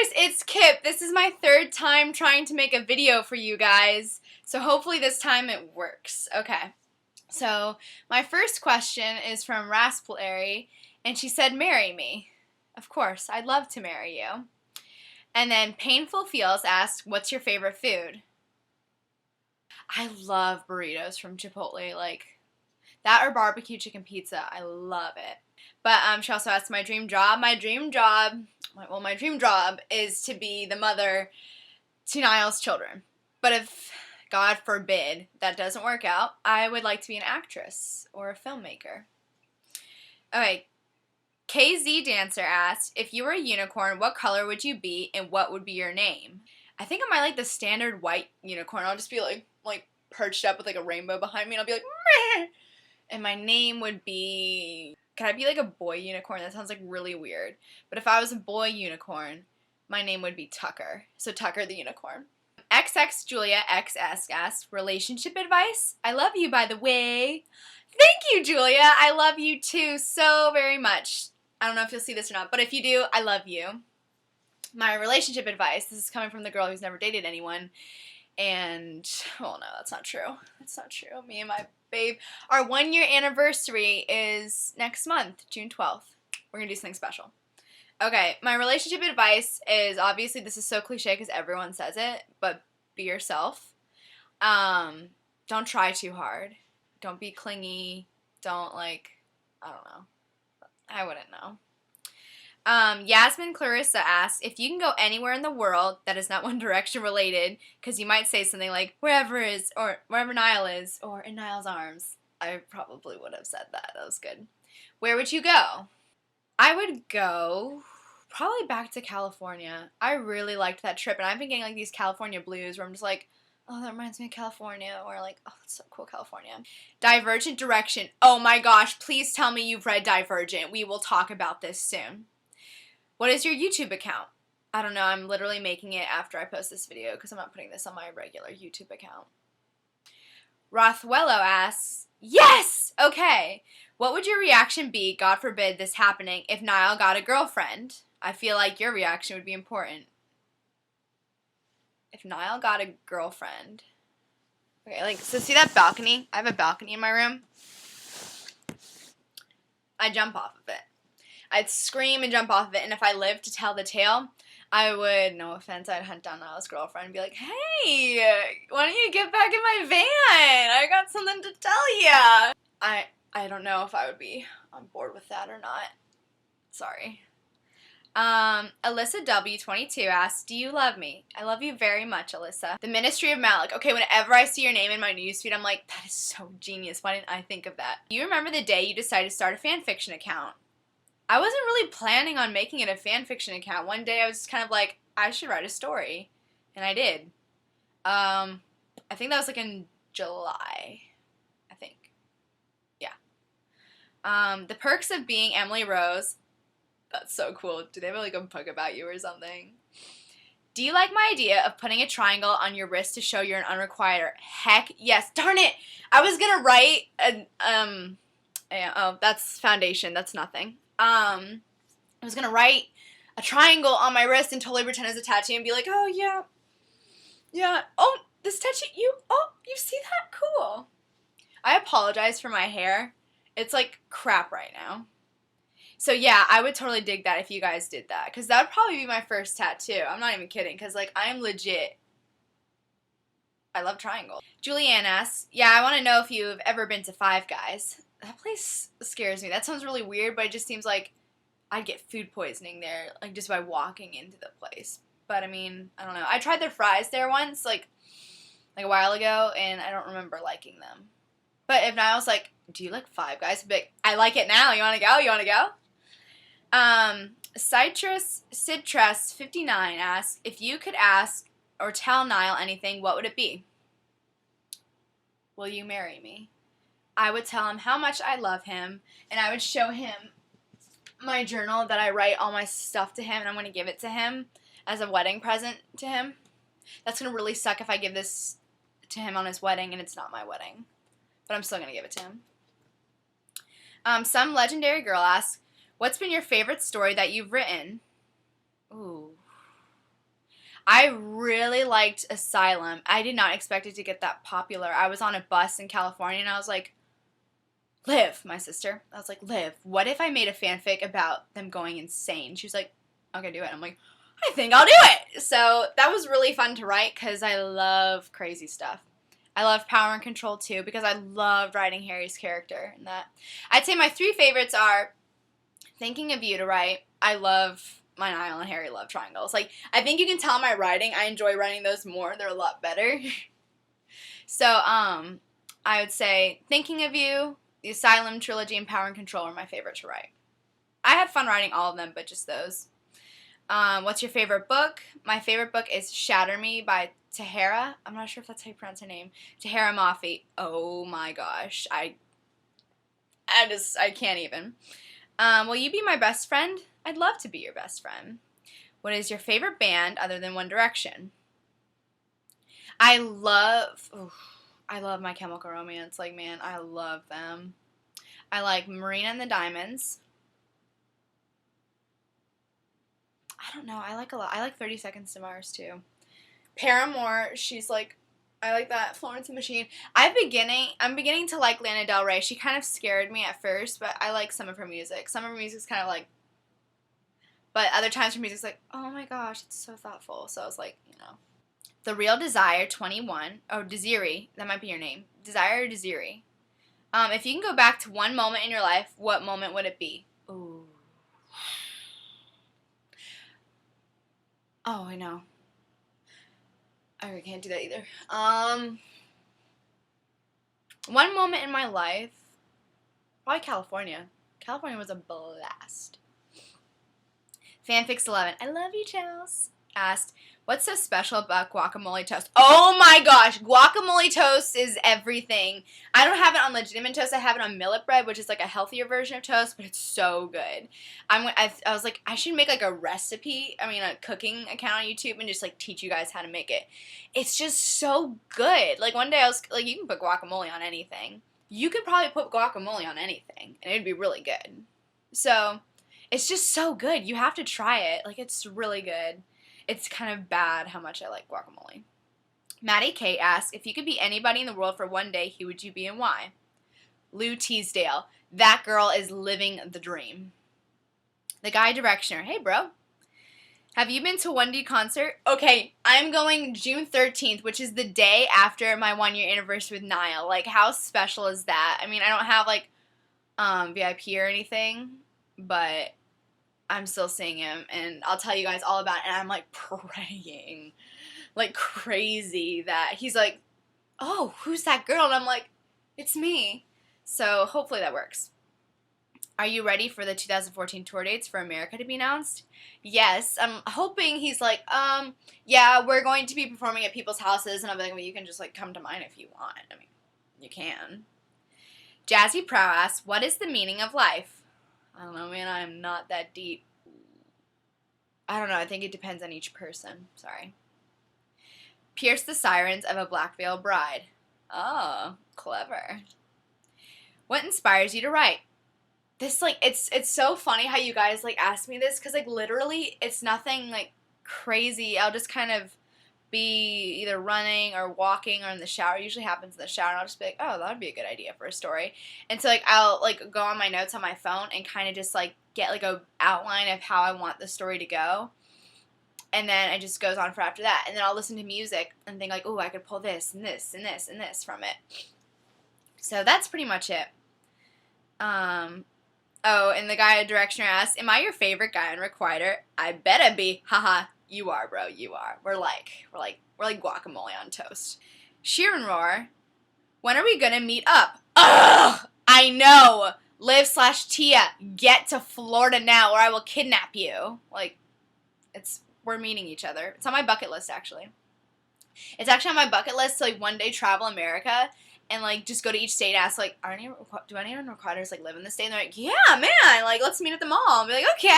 Lovers, it's Kip. This is my third time trying to make a video for you guys, so hopefully this time it works. Okay, so my first question is from Raspberry, and she said, marry me. Of course, I'd love to marry you. And then Painful Feels asked, what's your favorite food? I love burritos from Chipotle, like that or barbecue chicken pizza. I love it. But she also asked my dream job. My dream job is to be the mother to Niall's children. But if, God forbid, that doesn't work out, I would like to be an actress or a filmmaker. Okay, KZ Dancer asked, if you were a unicorn, what color would you be and what would be your name? I think I might like the standard white unicorn. I'll just be like perched up with like a rainbow behind me and I'll be like, meh! And my name would be, can I be like a boy unicorn? That sounds like really weird. But if I was a boy unicorn, my name would be Tucker. So Tucker the unicorn. XX Julia XS asked, relationship advice? I love you, by the way. Thank you, Julia. I love you too so very much. I don't know if you'll see this or not, but if you do, I love you. My relationship advice, this is coming from the girl who's never dated anyone. And, oh no, that's not true. That's not true. Me and my babe, our 1 year anniversary is next month, June 12th. We're going to do something special. Okay, my relationship advice is, obviously this is so cliche because everyone says it, but be yourself. Don't try too hard. Don't be clingy. Don't I don't know. I wouldn't know. Yasmin Clarissa asks, if you can go anywhere in the world that is not One Direction related, because you might say something like, wherever Niall is, or in Niall's arms. I probably would have said that. That was good. Where would you go? I would go probably back to California. I really liked that trip, and I've been getting like these California blues where I'm just like, oh, that reminds me of California, or like, oh, that's so cool, California. Divergent Direction. Oh my gosh, please tell me you've read Divergent. We will talk about this soon. What is your YouTube account? I don't know. I'm literally making it after I post this video because I'm not putting this on my regular YouTube account. Rothwello asks, yes! Okay. What would your reaction be, God forbid this happening, if Niall got a girlfriend? I feel like your reaction would be important. If Niall got a girlfriend. Okay, so see that balcony? I have a balcony in my room. I jump off of it. I'd scream and jump off of it, and if I lived to tell the tale, I would, no offense, I'd hunt down Niall's girlfriend and be like, hey, why don't you get back in my van? I got something to tell ya. I don't know if I would be on board with that or not. Sorry. Alyssa W22 asks, do you love me? I love you very much, Alyssa. The Ministry of Malik. Okay, whenever I see your name in my newsfeed, I'm like, that is so genius. Why didn't I think of that? Do you remember the day you decided to start a fan fiction account? I wasn't really planning on making it a fan fiction account. One day I was just kind of like, I should write a story. And I did. I think that was like in July. I think. Yeah. The Perks of Being Emily Rose. That's so cool. Do they have like a book about you or something? Do you like my idea of putting a triangle on your wrist to show you're an unrequited? Heck yes. Darn it. I was going to write oh, that's foundation. That's nothing. I was gonna write a triangle on my wrist and totally pretend it's a tattoo and be like, oh yeah, oh, this tattoo, you see that? Cool. I apologize for my hair. It's like crap right now. So yeah, I would totally dig that if you guys did that, because that would probably be my first tattoo. I'm not even kidding, because like I am legit. I love triangles. Julianne asks, yeah, I want to know if you've ever been to Five Guys. That place scares me. That sounds really weird, but it just seems like I'd get food poisoning there, like just by walking into the place. But I mean, I don't know. I tried their fries there once, like a while ago, and I don't remember liking them. But if Niall's like, do you like Five Guys? I'd be like, I like it now. You want to go? You want to go? Citrus59 asks, if you could ask or tell Niall anything, what would it be? Will you marry me? I would tell him how much I love him, and I would show him my journal that I write all my stuff to him, and I'm going to give it to him as a wedding present to him. That's going to really suck if I give this to him on his wedding, and it's not my wedding. But I'm still going to give it to him. Some legendary girl asks, what's been your favorite story that you've written? Ooh. I really liked Asylum. I did not expect it to get that popular. I was on a bus in California and I was like, Liv, my sister. I was like, Liv, what if I made a fanfic about them going insane? She was like, okay, do it. I'm like, I think I'll do it. So that was really fun to write because I love crazy stuff. I love Power and Control too because I loved writing Harry's character and that. I'd say my 3 favorites are Thinking of You to write. I love my Niall and Harry love triangles. Like, I think you can tell my writing, I enjoy writing those more. They're a lot better. So, I would say Thinking of You, the Asylum trilogy, and Power and Control are my favorite to write. I had fun writing all of them, but just those. What's your favorite book? My favorite book is Shatter Me by Tahara. I'm not sure if that's how you pronounce her name. Tahara Mafi. Oh my gosh. I can't even. Will you be my best friend? I'd love to be your best friend. What is your favorite band other than One Direction? I love My Chemical Romance. Like, man, I love them. I like Marina and the Diamonds. I don't know. I like a lot. I like 30 Seconds to Mars, too. Paramore, she's like, I like that. Florence and the Machine. I'm beginning to like Lana Del Rey. She kind of scared me at first, but I like some of her music. Some of her music's kind of like, but other times her music's like, oh my gosh, it's so thoughtful. So I was like, The Real Desire 21. Oh, Desiree. That might be your name. Desire or Desiree. If you can go back to one moment in your life, what moment would it be? Ooh. Oh, I know. I can't do that either. One moment in my life, probably California. California was a blast. Fanfics11. I love you, Chels. Asked, what's so special about guacamole toast? Oh my gosh, guacamole toast is everything. I don't have it on legitimate toast. I have it on millet bread, which is like a healthier version of toast, but it's so good. I was like, I should make like a cooking account on YouTube and just like teach you guys how to make it. It's just so good. Like one day I was like, you can put guacamole on anything. You could probably put guacamole on anything, and it'd be really good. So it's just so good. You have to try it. Like, it's really good. It's kind of bad how much I like guacamole. Maddie Kate asks, if you could be anybody in the world for one day, who would you be and why? Lou Teasdale. That girl is living the dream. The Guy Directioner. Hey, bro. Have you been to 1D concert? Okay, I'm going June 13th, which is the day after my 1-year anniversary with Niall. Like, how special is that? I mean, I don't have, like, VIP or anything, but I'm still seeing him, and I'll tell you guys all about it, and I'm, like, praying like crazy that he's like, oh, who's that girl? And I'm like, it's me. So hopefully that works. Are you ready for the 2014 tour dates for America to be announced? Yes. I'm hoping he's like, yeah, we're going to be performing at people's houses, and I'll be like, well, you can just, like, come to mine if you want. I mean, you can. Jazzy Prow asks, what is the meaning of life? I don't know, man. I'm not that deep. I don't know. I think it depends on each person. Sorry. Pierce the sirens of a Black Veil Bride. Oh, clever. What inspires you to write? This, like, it's so funny how you guys, like, ask me this, because, like, literally, it's nothing, like, crazy. I'll just kind of be either running or walking or in the shower. It usually happens in the shower, and I'll just be like, oh, that would be a good idea for a story. And so, like, I'll, like, go on my notes on my phone and kind of just, like, get, like, a outline of how I want the story to go. And then it just goes on for after that. And then I'll listen to music and think, like, oh, I could pull this and this and this and this from it. So that's pretty much it. Oh, and the Guy Directioner asks, am I your favorite guy on Requited? I better be. Haha, you are, bro, you are. We're like guacamole on toast. Sheeran Roar, when are we gonna meet up? Ugh, I know. Liv/Tia, get to Florida now or I will kidnap you. Like, we're meeting each other. It's on my bucket list, actually. It's actually on my bucket list to, like, one day travel America and, like, just go to each state and ask, like, do any Requiters, like, live in this state? And they're like, yeah, man, like, let's meet at the mall. I'll be like, okay.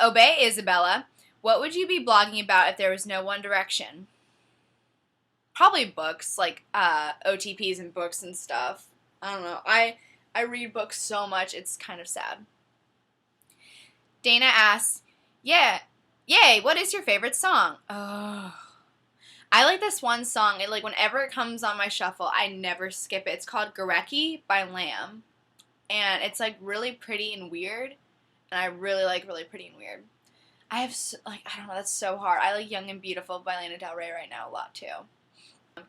Obey Isabella. What would you be blogging about if there was no One Direction? Probably books, like, OTPs and books and stuff. I don't know. I read books so much, it's kind of sad. Dana asks, yeah, Yay, what is your favorite song? Oh, I like this one song. It, like, whenever it comes on my shuffle, I never skip it. It's called Gurecki by Lamb. And it's, like, really pretty and weird. And I really like really pretty and weird. I have, like, I don't know, that's so hard. I like Young and Beautiful by Lana Del Rey right now a lot, too.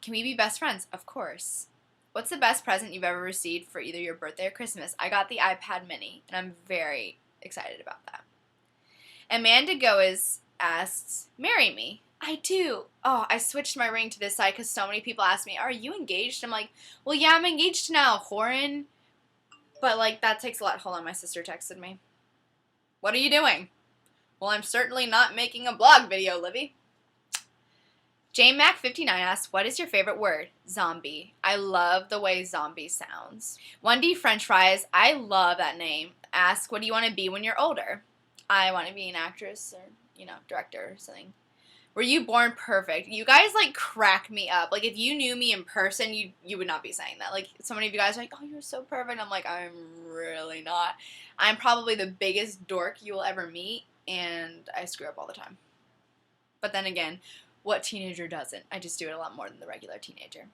Can we be best friends? Of course. What's the best present you've ever received for either your birthday or Christmas? I got the iPad mini, and I'm very excited about that. Amanda Goes asks, marry me. I do. Oh, I switched my ring to this side because so many people ask me, are you engaged? I'm like, well, yeah, I'm engaged to Niall Horan. But, like, that takes a lot. Hold on, my sister texted me. What are you doing? Well, I'm certainly not making a blog video, Livy. JMac59 asks, what is your favorite word? Zombie. I love the way zombie sounds. 1D French Fries, I love that name. Ask, what do you want to be when you're older? I want to be an actress or, director or something. Were you born perfect? You guys, like, crack me up. Like, if you knew me in person, you would not be saying that. Like, so many of you guys are like, oh, you're so perfect. I'm like, I'm really not. I'm probably the biggest dork you will ever meet, and I screw up all the time. But then again, what teenager doesn't? I just do it a lot more than the regular teenager.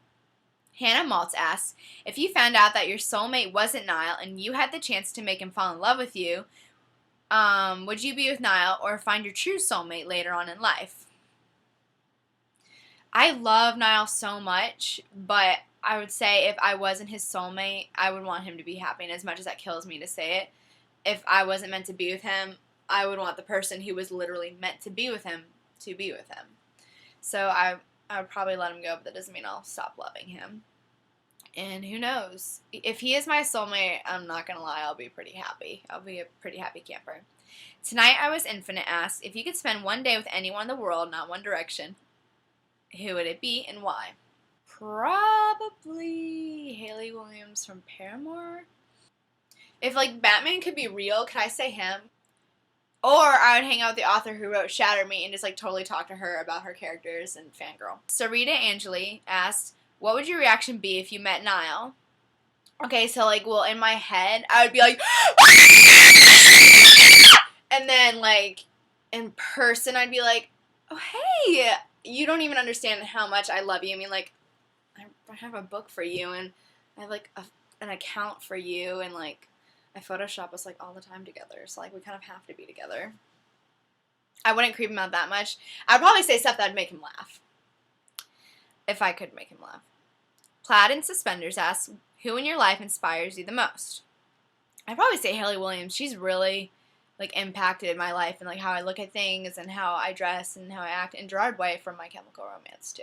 Hannah Maltz asks, if you found out that your soulmate wasn't Niall and you had the chance to make him fall in love with you, would you be with Niall or find your true soulmate later on in life? I love Niall so much, but I would say if I wasn't his soulmate, I would want him to be happy. And as much as that kills me to say it, if I wasn't meant to be with him, I would want the person who was literally meant to be with him to be with him. So I would probably let him go, but that doesn't mean I'll stop loving him. And who knows? If he is my soulmate, I'm not going to lie, I'll be pretty happy. I'll be a pretty happy camper. Tonight I Was Infinite asked, if you could spend one day with anyone in the world, not One Direction, who would it be and why? Probably Haley Williams from Paramore. If, like, Batman could be real, could I say him? Or I would hang out with the author who wrote Shatter Me and just, like, totally talk to her about her characters and fangirl. Sarita Angeli asked, what would your reaction be if you met Niall? Okay, so, like, well, in my head, I would be like, and then, like, in person, I'd be like, oh, hey, you don't even understand how much I love you. I mean, like, I have a book for you, and I have, like, an account for you, and, like, I Photoshop us, like, all the time together, so, like, we kind of have to be together. I wouldn't creep him out that much. I'd probably say stuff that would make him laugh. If I could make him laugh. Plaid in Suspenders asks, who in your life inspires you the most? I'd probably say Haley Williams. She's really, like, impacted my life and, like, how I look at things and how I dress and how I act. And Gerard Way from My Chemical Romance, too.